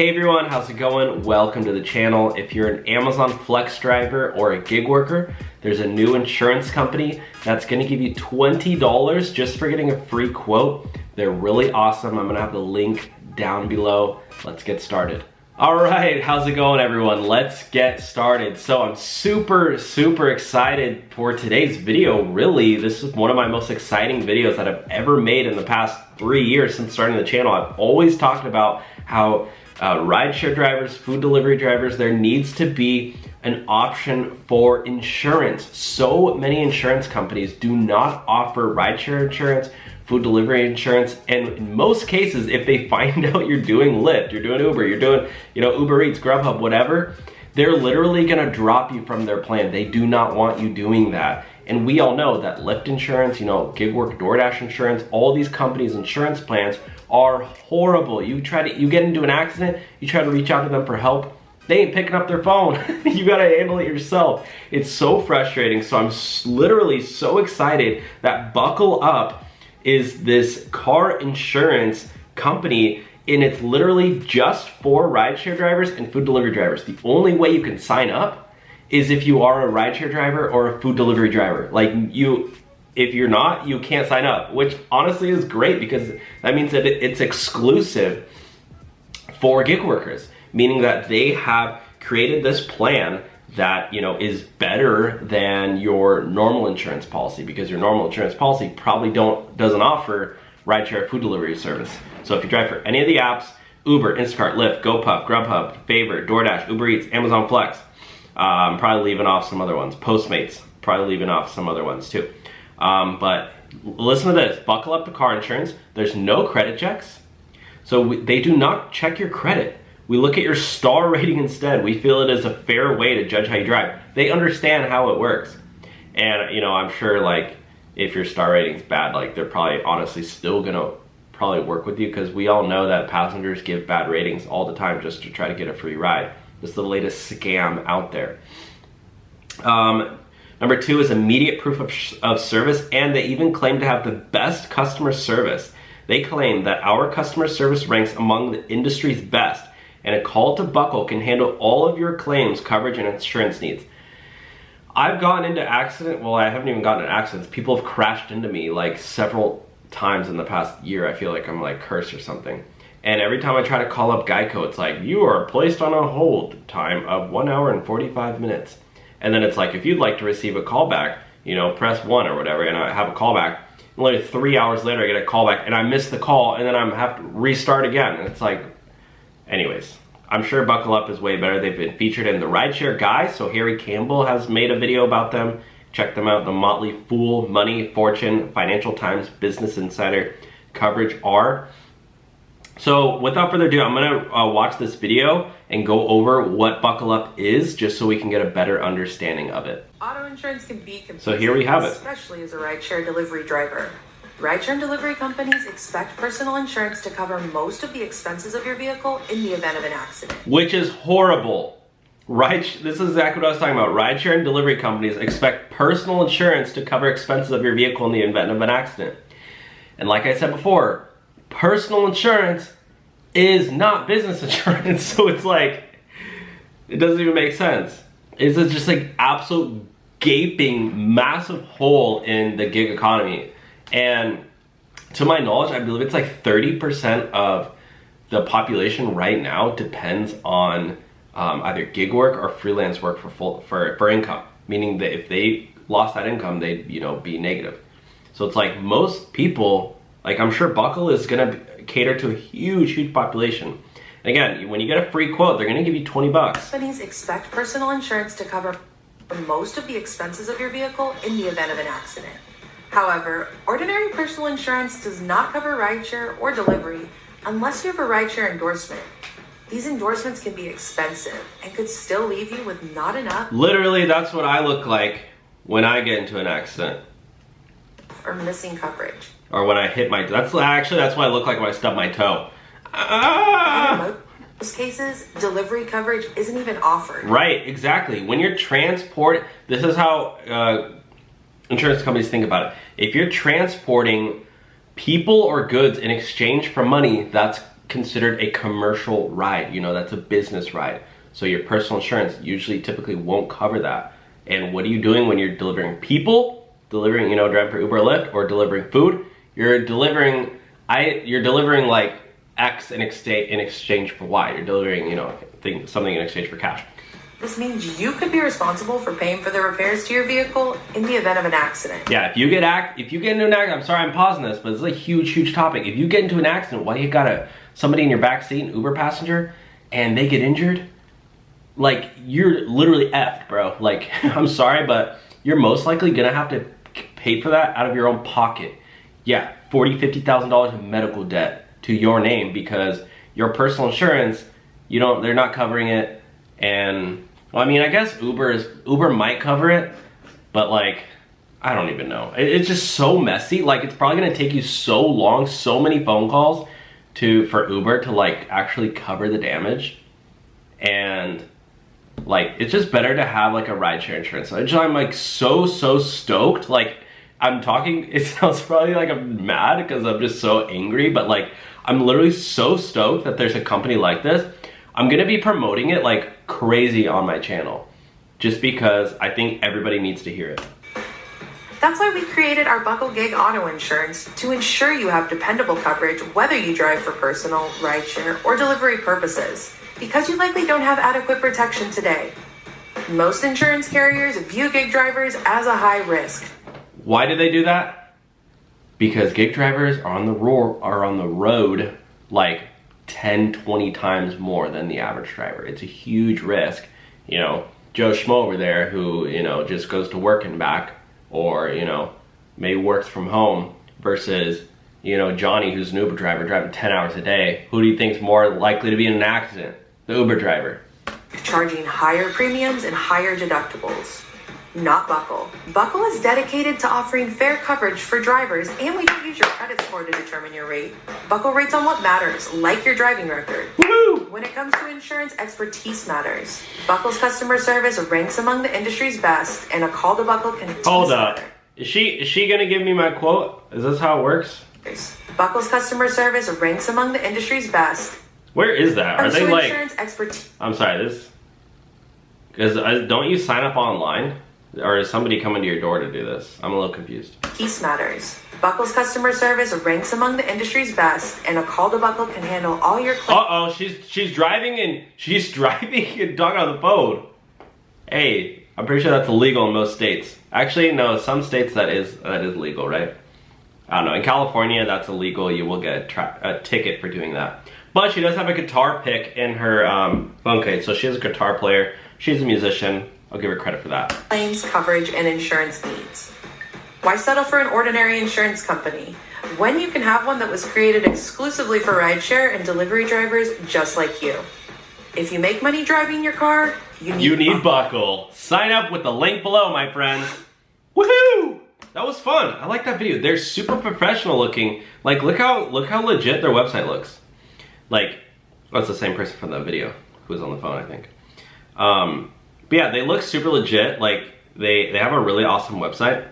Hey everyone, how's it going? Welcome to the channel. If you're an Amazon Flex driver or a gig worker, there's a new insurance company that's gonna give you $20 just for getting a free quote. They're really awesome. I'm gonna have the link down below. Let's get started. All right, how's it going everyone? Let's get started. So I'm super excited for today's video. Really, this is one of my most exciting videos that I've ever made in the past 3 years since starting the channel. I've always talked about how rideshare drivers, food delivery drivers, there needs to be an option for insurance. So many insurance companies do not offer rideshare insurance, food delivery insurance, and in most cases, if they find out you're doing Lyft, you're doing Uber, you're doing, Uber Eats, Grubhub, whatever, they're literally gonna drop you from their plan. They do not want you doing that. And we all know that Lyft insurance, gig work, DoorDash insurance, all these companies' insurance plans are horrible. You get into an accident, you try to reach out to them for help, they ain't picking up their phone. You gotta handle it yourself. It's so frustrating. So I'm literally so excited that Buckle Up is this car insurance company, and it's literally just for rideshare drivers and food delivery drivers. The only way you can sign up is if you are a rideshare driver or a food delivery driver. If you're not, you can't sign up, which honestly is great because that means that it's exclusive for gig workers, meaning that they have created this plan that is better than your normal insurance policy, because your normal insurance policy probably doesn't offer rideshare food delivery service. So if you drive for any of the apps, Uber, Instacart, Lyft, GoPuff, Grubhub, Favor, DoorDash, Uber Eats, Amazon Flex, I'm probably leaving off some other ones, Postmates, probably leaving off some other ones too. But listen to this, Buckle Up to car insurance. There's no credit checks. So they do not check your credit. We look at your star rating instead. We feel it is a fair way to judge how you drive. They understand how it works. And I'm sure if your star rating's bad, they're probably honestly still gonna probably work with you, because we all know that passengers give bad ratings all the time just to try to get a free ride. This is the latest scam out there. Number 2 is immediate proof of service, and they even claim to have the best customer service. They claim that our customer service ranks among the industry's best, and a call to Buckle can handle all of your claims, coverage, and insurance needs. I've gotten into I haven't even gotten in accidents. People have crashed into me several times in the past year. I feel like I'm cursed or something. And every time I try to call up Geico, it's you are placed on a hold time of 1 hour and 45 minutes. And then it's if you'd like to receive a callback, press 1 or whatever, and I have a callback. And literally 3 hours later, I get a callback, and I miss the call, and then I have to restart again. And it's anyways, I'm sure Buckle Up is way better. They've been featured in the Rideshare Guy, so Harry Campbell has made a video about them. Check them out, The Motley Fool, Money, Fortune, Financial Times, Business Insider, Coverage R. So without further ado, I'm gonna watch this video and go over what Buckle Up is, just so we can get a better understanding of it. Auto insurance can be confusing, so here we have it. Especially as a rideshare delivery driver. Rideshare and delivery companies expect personal insurance to cover most of the expenses of your vehicle in the event of an accident. Which is horrible. This is exactly what I was talking about. Rideshare and delivery companies expect personal insurance to cover expenses of your vehicle in the event of an accident. And like I said before, personal insurance is not business insurance. So it's it doesn't even make sense. It's just absolute gaping massive hole in the gig economy. And to my knowledge, I believe it's 30% of the population right now depends on either gig work or freelance work for income. Meaning that if they lost that income, they'd be negative. So it's most people, I'm sure Buckle is gonna cater to a huge population. And again, when you get a free quote, they're gonna give you 20 bucks. Companies expect personal insurance to cover most of the expenses of your vehicle in the event of an accident. However, ordinary personal insurance does not cover rideshare or delivery unless you have a rideshare endorsement. These endorsements can be expensive and could still leave you with not enough. Literally, that's what I look like when I get into an accident. Or missing coverage. Or when I hit that's what I look like when I stub my toe. Ah! In most cases, delivery coverage isn't even offered. Right, exactly. When you're this is how insurance companies think about it. If you're transporting people or goods in exchange for money, that's considered a commercial ride. You know, that's a business ride. So your personal insurance usually typically won't cover that. And what are you doing when you're delivering people, delivering, you know, driving for Uber or Lyft, or delivering food? You're delivering like X in exchange for Y. You're delivering, you know, something in exchange for cash. This means you could be responsible for paying for the repairs to your vehicle in the event of an accident. Yeah, if you get into an accident, I'm sorry I'm pausing this, but it's a huge topic. If you get into an accident, why you got somebody in your back seat, an Uber passenger, and they get injured, like, you're literally effed, bro. Like, I'm sorry, but you're most likely gonna have to pay for that out of your own pocket. Yeah, $40,000, $50,000 in medical debt to your name because your personal insurance, they're not covering it. And well, I mean, I guess Uber might cover it, but like, I don't even know. It's just so messy. Like, it's probably gonna take you so long, so many phone calls for Uber to like actually cover the damage. And like, it's just better to have like a rideshare insurance. I'm like so stoked. Like, I'm talking, it sounds probably like I'm mad because I'm just so angry, but like, I'm literally so stoked that there's a company like this. I'm gonna be promoting it like crazy on my channel, just because I think everybody needs to hear it. That's why we created our Buckle Gig Auto Insurance, to ensure you have dependable coverage whether you drive for personal, rideshare, or delivery purposes, because you likely don't have adequate protection today. Most insurance carriers view gig drivers as a high risk. Why do they do that? Because gig drivers are on the road like 10, 20 times more than the average driver. It's a huge risk. You know, Joe Schmo over there who, you know, just goes to work and back, or, you know, maybe works from home, versus, you know, Johnny, who's an Uber driver driving 10 hours a day. Who do you think's more likely to be in an accident? The Uber driver. Charging higher premiums and higher deductibles. Not Buckle. Buckle is dedicated to offering fair coverage for drivers, and we don't use your credit score to determine your rate. Buckle rates on what matters, like your driving record. Woo! When it comes to insurance, expertise matters. Buckle's customer service ranks among the industry's best, and a call to Buckle can... Hold up. Is she gonna give me my quote? Is this how it works? Buckle's customer service ranks among the industry's best. Where is that? Are they like... Insurance expertise. I'm sorry, this... Because don't you sign up online? Or is somebody coming to your door to do this? I'm a little confused. Peace matters. Buckle's customer service ranks among the industry's best, and a call to Buckle can handle all your claims. Uh-oh, she's driving and talking on the phone. Hey, I'm pretty sure that's illegal in most states. Actually, no, some states that is legal, right? I don't know. In California, that's illegal. You will get a ticket for doing that. But she does have a guitar pick in her phone case, so she is a guitar player. She's a musician. I'll give her credit for that. Claims, coverage, and insurance needs. Why settle for an ordinary insurance company when you can have one that was created exclusively for rideshare and delivery drivers just like you? If you make money driving your car, you need Buckle. Sign up with the link below, my friends. Woohoo! That was fun. I like that video. They're super professional looking. Like, look how legit their website looks. Like, that's the same person from that video who was on the phone, I think. But yeah, they look super legit. Like, they have a really awesome website.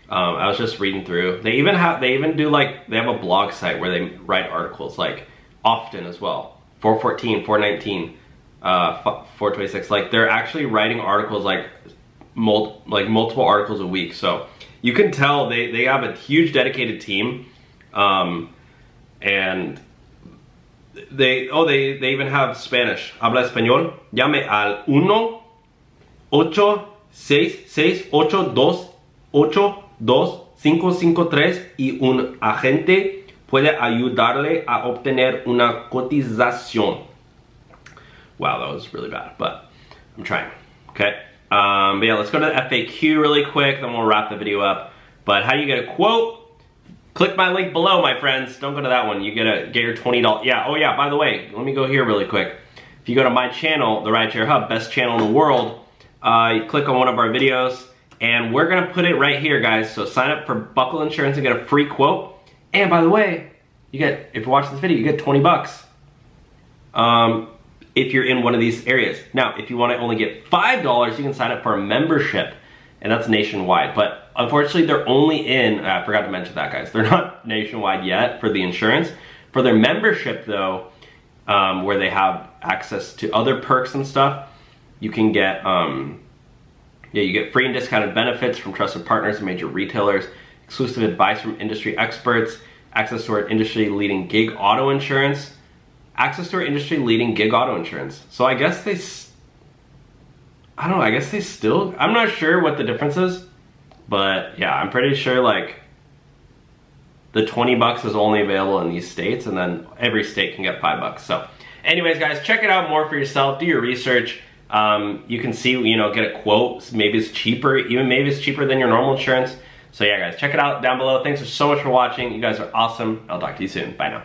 I was just reading through. They even have a blog site where they write articles, like, often as well. 414, 419, 426. Like, they're actually writing articles like multiple articles a week. So you can tell they have a huge dedicated team. And they even have Spanish. Habla español. Llame al 1-866-828-553 y un agente puede ayudarle a obtener una cotización. Wow, that was really bad, but I'm trying. Okay. But yeah, let's go to the FAQ really quick, then we'll wrap the video up. But how do you get a quote? Click my link below, my friends. Don't go to that one. You get your $20. Yeah. Oh yeah. By the way, let me go here really quick. If you go to my channel, the Rideshare Hub, best channel in the world, you click on one of our videos, and we're gonna put it right here, guys. So sign up for Buckle Insurance and get a free quote. And by the way, if you're watching this video, you get $20. If you're in one of these areas. Now, if you want to only get $5, you can sign up for a membership, and that's nationwide. But unfortunately, they're only in, I forgot to mention that, guys. They're not nationwide yet for the insurance. For their membership, though, where they have access to other perks and stuff. You can get, you get free and discounted benefits from trusted partners and major retailers, exclusive advice from industry experts, access to our industry-leading gig auto insurance, So I guess they, I don't know, I guess they still, I'm not sure what the difference is, but yeah, I'm pretty sure like the $20 is only available in these states, and then every state can get $5. So anyways, guys, check it out more for yourself, do your research. You can see, you know, get a quote, maybe it's cheaper, maybe it's cheaper than your normal insurance. So yeah, guys, check it out down below. Thanks so much for watching. You guys are awesome. I'll talk to you soon. Bye now.